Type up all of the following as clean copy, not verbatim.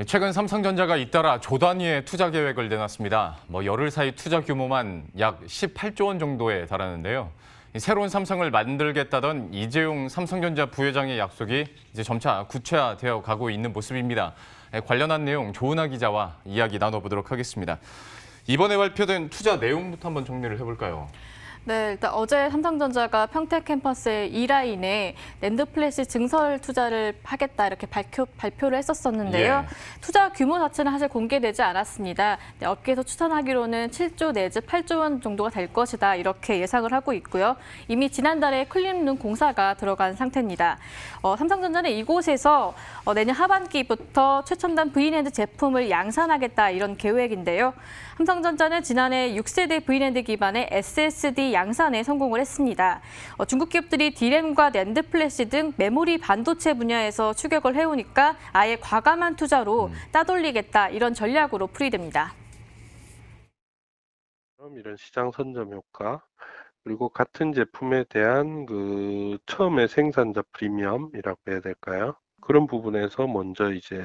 최근 삼성전자가 잇따라 조 단위의 투자 계획을 내놨습니다. 열흘 사이 투자 규모만 약 18조 원 정도에 달하는데요. 새로운 삼성을 만들겠다던 이재용 삼성전자 부회장의 약속이 이제 점차 구체화되어 가고 있는 모습입니다. 관련한 내용 조은하 기자와 이야기 나눠보도록 하겠습니다. 이번에 발표된 투자 내용부터 한번 정리를 해볼까요? 네, 일단 어제 삼성전자가 평택 캠퍼스의 2라인에 낸드 플래시 증설 투자를 하겠다 이렇게 발표를 했었었는데요. 투자 규모 자체는 사실 공개되지 않았습니다. 네, 업계에서 추산하기로는 7조 내지 8조 원 정도가 될 것이다 이렇게 예상을 하고 있고요. 이미 지난달에 클린룸 공사가 들어간 상태입니다. 삼성전자는 이곳에서 내년 하반기부터 최첨단 V랜드 제품을 양산하겠다 이런 계획인데요. 삼성전자는 지난해 6세대 V랜드 기반의 SSD 양산에 성공을 했습니다. 중국 기업들이 D램과 낸드 플래시 등 메모리 반도체 분야에서 추격을 해오니까 아예 과감한 투자로 따돌리겠다 이런 전략으로 풀이됩니다. 이런 시장 선점 효과, 그리고 같은 제품에 대한 처음에 생산자 프리미엄이라고 해야 될까요? 그런 부분에서 먼저 이제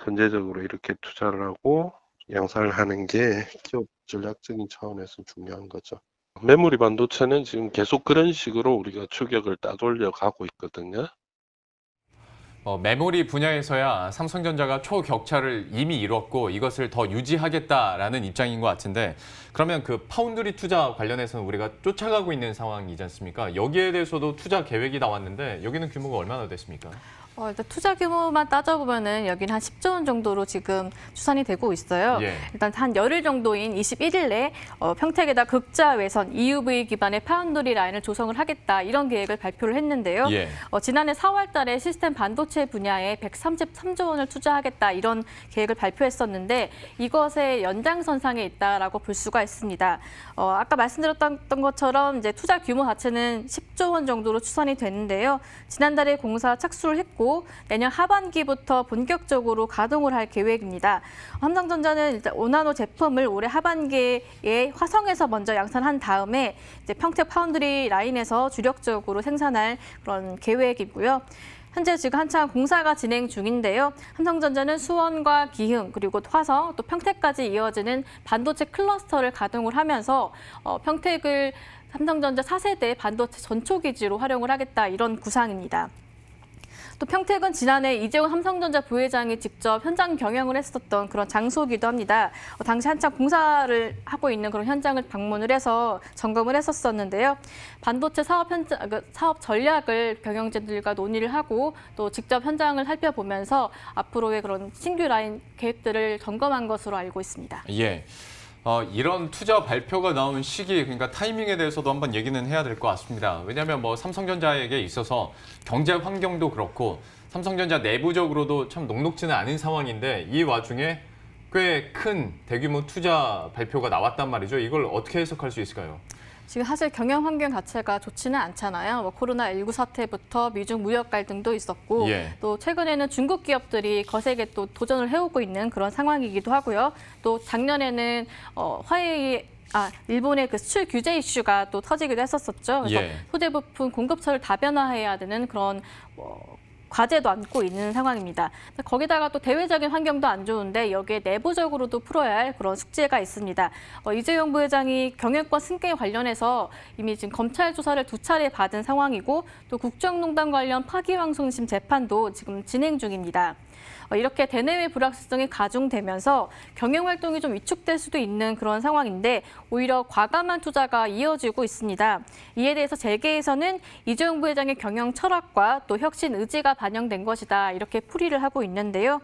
선제적으로 이렇게 투자를 하고 양산을 하는 게 기업 전략적인 차원에서 중요한 거죠. 메모리 반도체는 지금 계속 그런 식으로 우리가 추격을 따돌려 가고 있거든요. 메모리 분야에서야 삼성전자가 초격차를 이미 이뤘고 이것을 더 유지하겠다라는 입장인 것 같은데, 그러면 그 파운드리 투자 관련해서는 우리가 쫓아가고 있는 상황이지 않습니까? 여기에 대해서도 투자 계획이 나왔는데 여기는 규모가 얼마나 됐습니까? 일단 투자 규모만 따져보면은 여기는 한 10조 원 정도로 지금 추산이 되고 있어요. 일단 한 열흘 정도인 21일에 평택에다 극자 외선 EUV 기반의 파운드리 라인을 조성을 하겠다 이런 계획을 발표를 했는데요. 지난해 4월 달에 시스템 반도체 분야에 133조 원을 투자하겠다 이런 계획을 발표했었는데 이것의 연장선상에 있다라고 볼 수가 있습니다. 아까 말씀드렸던 것처럼 이제 투자 규모 자체는 10조 원 정도로 추산이 됐는데요. 지난달에 공사 착수를 했고 내년 하반기부터 본격적으로 가동을 할 계획입니다. 삼성전자는 일단 5나노 제품을 올해 하반기에 화성에서 먼저 양산한 다음에 이제 평택 파운드리 라인에서 주력적으로 생산할 그런 계획이고요. 현재 지금 한창 공사가 진행 중인데요. 삼성전자는 수원과 기흥 그리고 화성 또 평택까지 이어지는 반도체 클러스터를 가동을 하면서 평택을 삼성전자 4세대 반도체 전초기지로 활용을 하겠다 이런 구상입니다. 또 평택은 지난해 이재용 삼성전자 부회장이 직접 현장 경영을 했었던 그런 장소이기도 합니다. 당시 한창 공사를 하고 있는 그런 현장을 방문을 해서 점검을 했었는데요. 반도체 사업 전략을 경영진들과 논의를 하고 또 직접 현장을 살펴보면서 앞으로의 그런 신규 라인 계획들을 점검한 것으로 알고 있습니다. 이런 투자 발표가 나온 시기, 그러니까 타이밍에 대해서도 한번 얘기는 해야 될 것 같습니다. 왜냐하면 삼성전자에게 있어서 경제 환경도 그렇고 삼성전자 내부적으로도 참 녹록지는 않은 상황인데 이 와중에 꽤 큰 대규모 투자 발표가 나왔단 말이죠. 이걸 어떻게 해석할 수 있을까요? 지금 사실 경영 환경 자체가 좋지는 않잖아요. 코로나19 사태부터 미중 무역 갈등도 있었고 또 최근에는 중국 기업들이 거세게 또 도전을 해오고 있는 그런 상황이기도 하고요. 또 작년에는 일본의 그 수출 규제 이슈가 또 터지기도 했었었죠. 그래서 소재 부품 공급처를 다변화해야 되는 그런 과제도 안고 있는 상황입니다. 거기다가 또 대외적인 환경도 안 좋은데 여기에 내부적으로도 풀어야 할 그런 숙제가 있습니다. 이재용 부회장이 경영권 승계 관련해서 이미 지금 검찰 조사를 2차례 받은 상황이고 또 국정농단 관련 파기환송심 재판도 지금 진행 중입니다. 이렇게 대내외 불확실성이 가중되면서 경영 활동이 좀 위축될 수도 있는 그런 상황인데 오히려 과감한 투자가 이어지고 있습니다. 이에 대해서 재계에서는 이재용 부회장의 경영 철학과 또 혁신 의지가 반영된 것이다 이렇게 풀이를 하고 있는데요.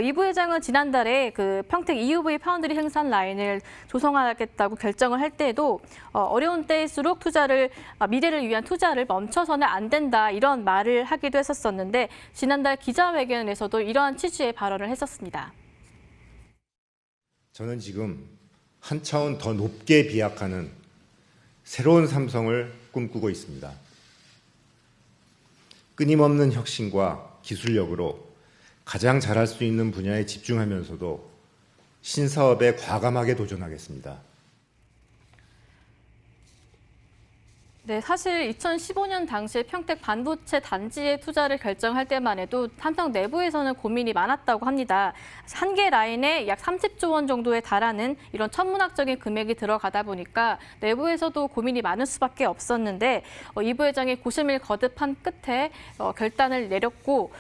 이 부회장은 지난달에 그 평택 EUV 파운드리 생산 라인을 조성하겠다고 결정을 할 때에도 어려운 때일수록 미래를 위한 투자를 멈춰서는 안 된다 이런 말을 하기도 했었는데 지난달 기자회견에서도 이러한 취지의 발언을 했었습니다. 저는 지금 한 차원 더 높게 비약하는 새로운 삼성을 꿈꾸고 있습니다. 끊임없는 혁신과 기술력으로 가장 잘할 수 있는 분야에 집중하면서도 신사업에 과감하게 도전하겠습니다. 네, 사실 2015년 당시에 평택 반도체 단지에 투자를 결정할 때만 해도 삼성 내부에서는 고민이 많았다고 합니다. 한 개 라인에 약 30조 원 정도에 달하는 이런 천문학적인 금액이 들어가다 보니까 내부에서도 고민이 많을 수밖에 없었는데 이 부회장이 고심을 거듭한 끝에 결단을 내렸고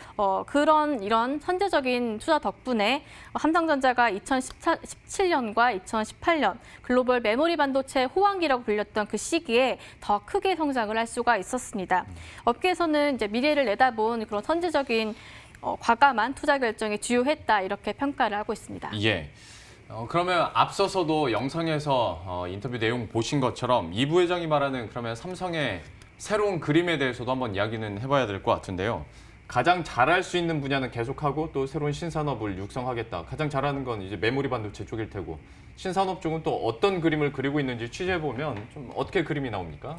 이런 선제적인 투자 덕분에 삼성전자가 2017년과 2018년 글로벌 메모리 반도체 호황기라고 불렸던 그 시기에 더 크게 성장을 할 수가 있었습니다. 업계에서는 이제 미래를 내다본 그런 선제적인 과감한 투자 결정이 주요했다 이렇게 평가를 하고 있습니다. 예. 그러면 앞서서도 영상에서 인터뷰 내용 보신 것처럼 이 부회장이 말하는 그러면 삼성의 새로운 그림에 대해서도 한번 이야기는 해봐야 될 것 같은데요. 가장 잘할 수 있는 분야는 계속하고 또 새로운 신산업을 육성하겠다. 가장 잘하는 건 이제 메모리 반도체 쪽일 테고 신산업 쪽은 또 어떤 그림을 그리고 있는지 취재해보면 좀 어떻게 그림이 나옵니까?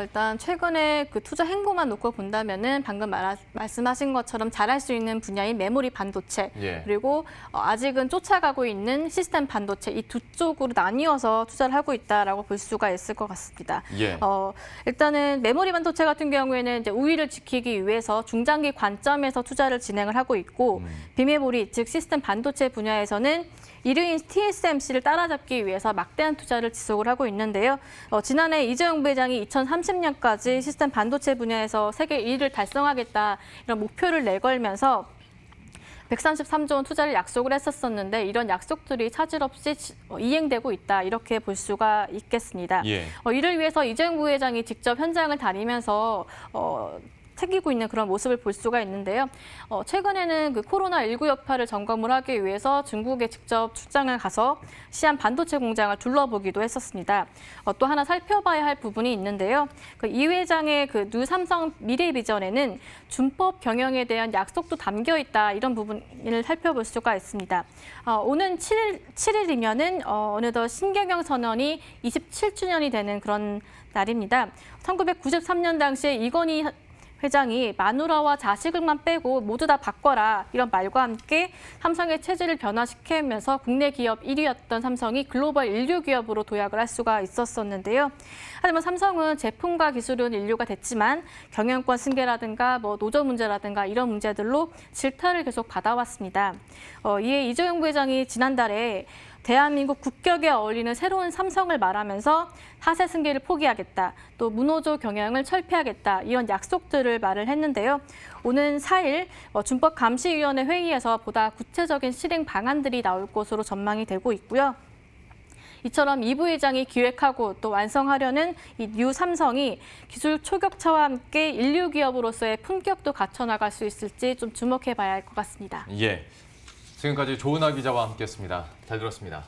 일단 최근에 그 투자 행보만 놓고 본다면은 방금 말씀하신 것처럼 잘할 수 있는 분야인 메모리 반도체 예. 그리고 아직은 쫓아가고 있는 시스템 반도체 이 두 쪽으로 나뉘어서 투자를 하고 있다라고 볼 수가 있을 것 같습니다. 예. 일단은 메모리 반도체 같은 경우에는 이제 우위를 지키기 위해서 중장기 관점에서 투자를 진행을 하고 있고 비메모리 즉 시스템 반도체 분야에서는 1위인 TSMC를 따라잡기 위해서 막대한 투자를 지속을 하고 있는데요. 지난해 이재용 부회장이 2030년까지 시스템 반도체 분야에서 세계 1위를 달성하겠다 이런 목표를 내걸면서 133조 원 투자를 약속을 했었는데 이런 약속들이 차질 없이 이행되고 있다 이렇게 볼 수가 있겠습니다. 예. 이를 위해서 이재용 부회장이 직접 현장을 다니면서 챙기고 있는 그런 모습을 볼 수가 있는데요. 최근에는 그 코로나19 여파를 점검을 하기 위해서 중국에 직접 출장을 가서 시안 반도체 공장을 둘러보기도 했었습니다. 또 하나 살펴봐야 할 부분이 있는데요. 이 회장의 그 뉴 삼성 미래 비전에는 준법 경영에 대한 약속도 담겨 있다 이런 부분을 살펴볼 수가 있습니다. 오는 7일이면은 어느덧 신경영 선언이 27주년이 되는 그런 날입니다. 1993년 당시에 이건희 회장이 마누라와 자식을만 빼고 모두 다 바꿔라 이런 말과 함께 삼성의 체질을 변화시키면서 국내 기업 1위였던 삼성이 글로벌 인류 기업으로 도약을 할 수가 있었었는데요. 하지만 삼성은 제품과 기술은 인류가 됐지만 경영권 승계라든가 노조 문제라든가 이런 문제들로 질타를 계속 받아왔습니다. 이에 이재용 부회장이 지난달에 대한민국 국격에 어울리는 새로운 삼성을 말하면서 사세 승계를 포기하겠다, 또 무노조 경영을 철폐하겠다 이런 약속들을 말을 했는데요. 오는 4일 준법감시위원회 회의에서 보다 구체적인 실행 방안들이 나올 것으로 전망이 되고 있고요. 이처럼 이 부회장이 기획하고 또 완성하려는 이 뉴 삼성이 기술 초격차와 함께 인류 기업으로서의 품격도 갖춰나갈 수 있을지 좀 주목해봐야 할 것 같습니다. 예. 지금까지 조은하 기자와 함께했습니다. 잘 들었습니다.